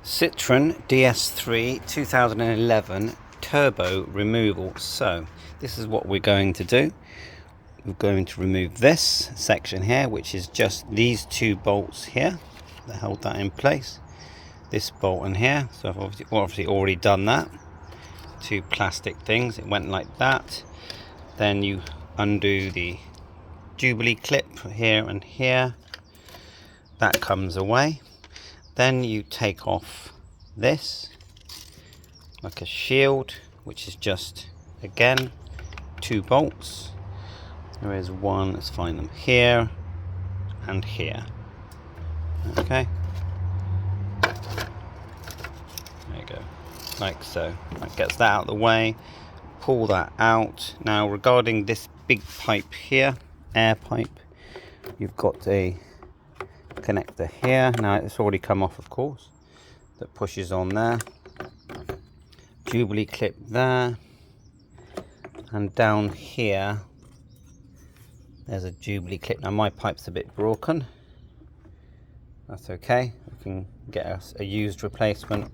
Citroen DS3 2011 turbo removal. So this is what we're going to do. We're going to remove this section here, which is just these two bolts here that hold that in place. This bolt in here, so I've obviously already done that. Two plastic things, it went like that. Then you undo the Jubilee clip here and here. That comes away. Then you take off this like a shield, which is just again two bolts. There is one, let's find them, here and here. Okay, there you go, like so. That gets that out of the way. Pull that out. Now regarding this big pipe here, air pipe, you've got a connector here. Now it's already come off, of course, that pushes on there. Jubilee clip there, and down here there's a Jubilee clip. Now my pipe's a bit broken, that's okay, we can get us a used replacement.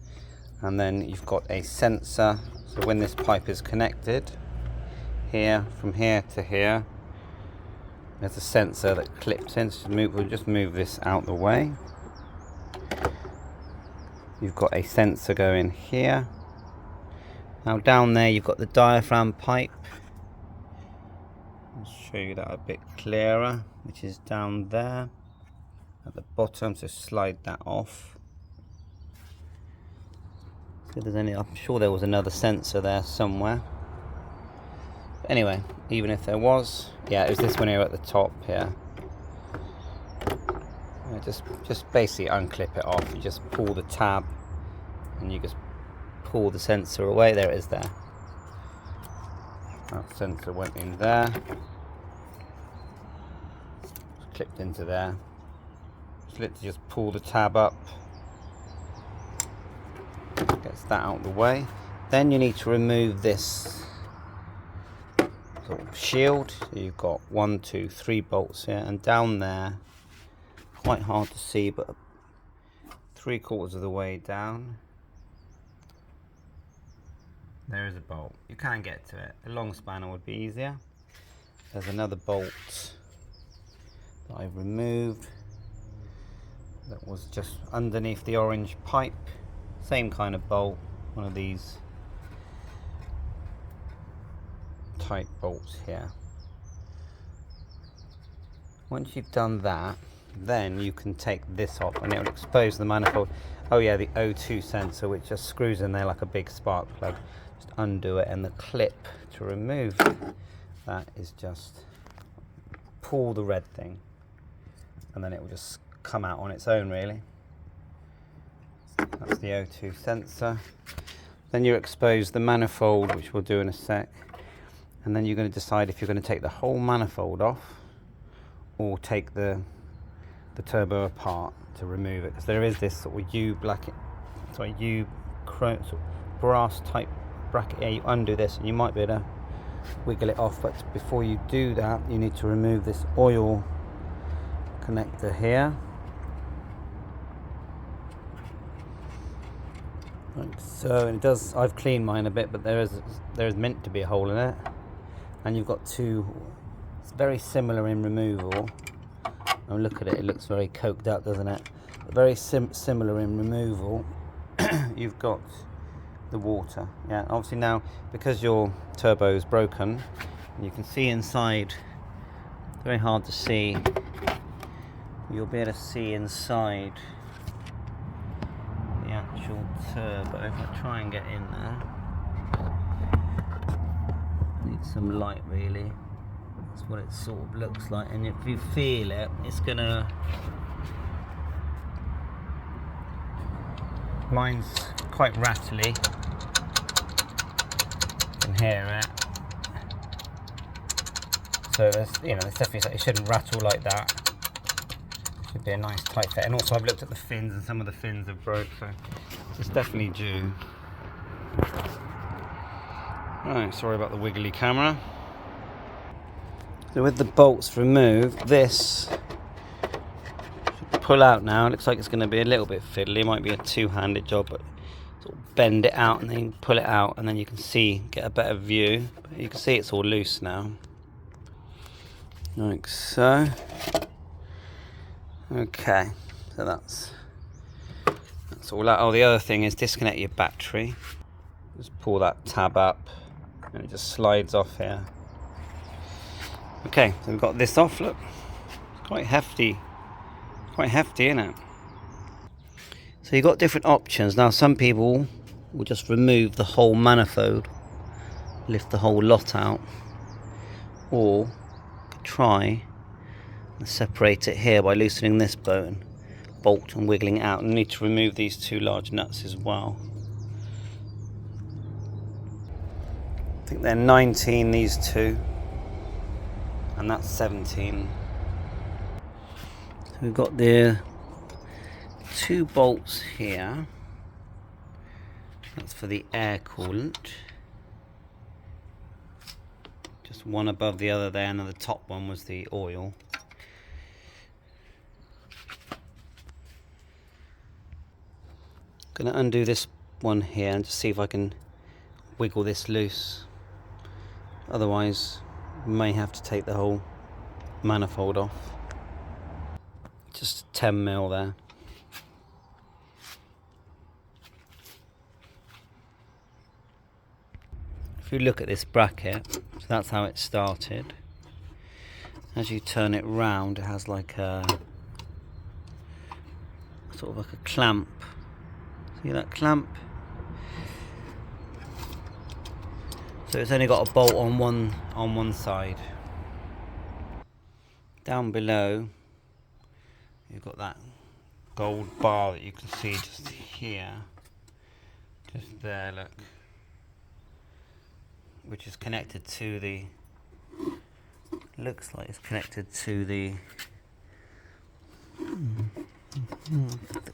And then you've got a sensor, so when this pipe is connected here, from here to here, there's a sensor that clips in. So we'll just move this out the way. You've got a sensor going here. Now down there you've got the diaphragm pipe. I'll show you that a bit clearer, which is down there at the bottom. So slide that off. See if there's any, I'm sure there was another sensor there somewhere. But anyway, even if there was, yeah, it was this one here at the top here. Yeah, just basically unclip it off. You just pull the tab and you just pull the sensor away. There it is there. That sensor went in there. It's clipped into there. Just literally just pull the tab up. Gets that out of the way. Then you need to remove this sort of shield. So you've got 1, 2, 3 bolts here, and down there, quite hard to see, but 3/4 of the way down, there is a bolt. You can get to it. A long spanner would be easier. There's another bolt that I've removed that was just underneath the orange pipe. Same kind of bolt, one of these tight bolts here. Once you've done that, then you can take this off and it will expose the manifold. Oh yeah, the O2 sensor, which just screws in there like a big spark plug. Just undo it, and the clip to remove that is just pull the red thing, and then it will just come out on its own, really. That's the O2 sensor. Then you expose the manifold, which we'll do in a sec, and then you're going to decide if you're going to take the whole manifold off or take the turbo apart to remove it, because there is this sort of chrome, sort of brass type bracket. Yeah, you undo this and you might be able to wiggle it off, but before you do that you need to remove this oil connector here, like so. And it does, I've cleaned mine a bit, but there is meant to be a hole in it, and you've got two. It's very similar in removal. Oh, look at it, it looks very coked up, doesn't it? But very similar in removal. You've got the water. Yeah, obviously now, because your turbo is broken, you can see inside. It's very hard to see. You'll be able to see inside the actual turbo. If I try and get in there, need some light really. That's what it sort of looks like, and if you feel it, it's gonna. Mine's quite rattly. You can hear it. So there's definitely, it shouldn't rattle like that. It should be a nice tight fit. And also I've looked at the fins, and some of the fins have broke, so it's definitely due. Right, sorry about the wiggly camera. So with the bolts removed, this should pull out now. It looks like it's going to be a little bit fiddly. It might be a two-handed job, but sort of bend it out and then pull it out, and then you can see, get a better view. But you can see it's all loose now, like so. Okay, so that's all out. Oh, the other thing is disconnect your battery. Just pull that tab up and it just slides off here. Okay, so we've got this off. Look, it's quite hefty, isn't it? So you've got different options. Now some people will just remove the whole manifold, lift the whole lot out, or try and separate it here by loosening this bolt and wiggling it out. You need to remove these two large nuts as well. I think they're 19, these two, and that's 17. So we've got the two bolts here. That's for the air coolant. Just one above the other there, and then the top one was the oil. I'm going to undo this one here and just see if I can wiggle this loose. Otherwise, we may have to take the whole manifold off. Just 10mm there. If you look at this bracket, so that's how it started. As you turn it round, it has like a sort of like a clamp. See that clamp? So it's only got a bolt on one side. Down below, you've got that gold bar that you can see just here, just there. Look, which is connected to the. Looks like it's connected to the.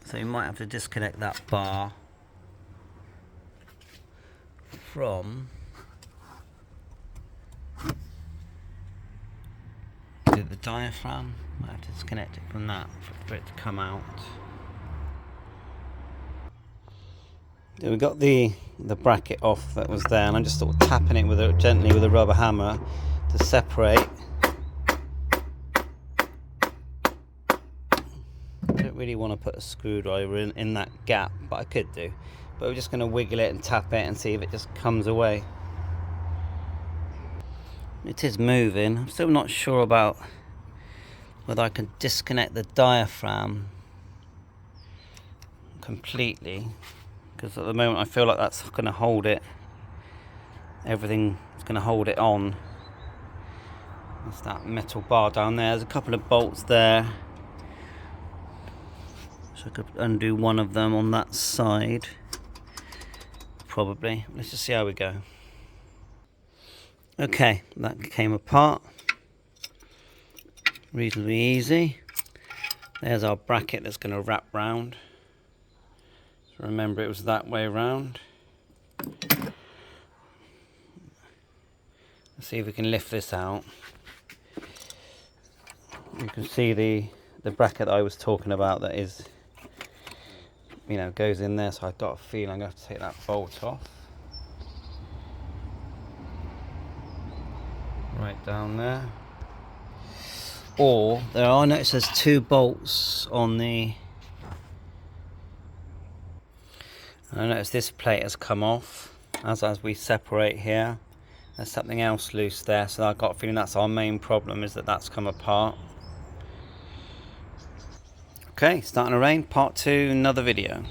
So you might have to disconnect that bar from the diaphragm. Might have to disconnect it from that for it to come out. So we got the bracket off that was there, and I'm just sort of tapping it gently with a rubber hammer to separate. I don't really want to put a screwdriver in that gap, but I could do. But we're just going to wiggle it and tap it and see if it just comes away. It is moving. I'm still not sure about whether I can disconnect the diaphragm completely, because at the moment I feel like that's going to hold it. Everything is going to hold it on. There's that metal bar down there. There's a couple of bolts there. So I could undo one of them on that side, probably. Let's just see how we go. Okay, that came apart. Reasonably easy. There's our bracket that's going to wrap round. So remember, it was that way round. Let's see if we can lift this out. You can see the bracket that I was talking about that is, goes in there. So I've got a feeling I'm going to have to take that bolt off. Right down there. Or I notice there's two bolts on the. I notice this plate has come off as we separate here. There's something else loose there, so I've got a feeling that's our main problem, is that that's come apart. Okay, starting to rain. Part 2, another video.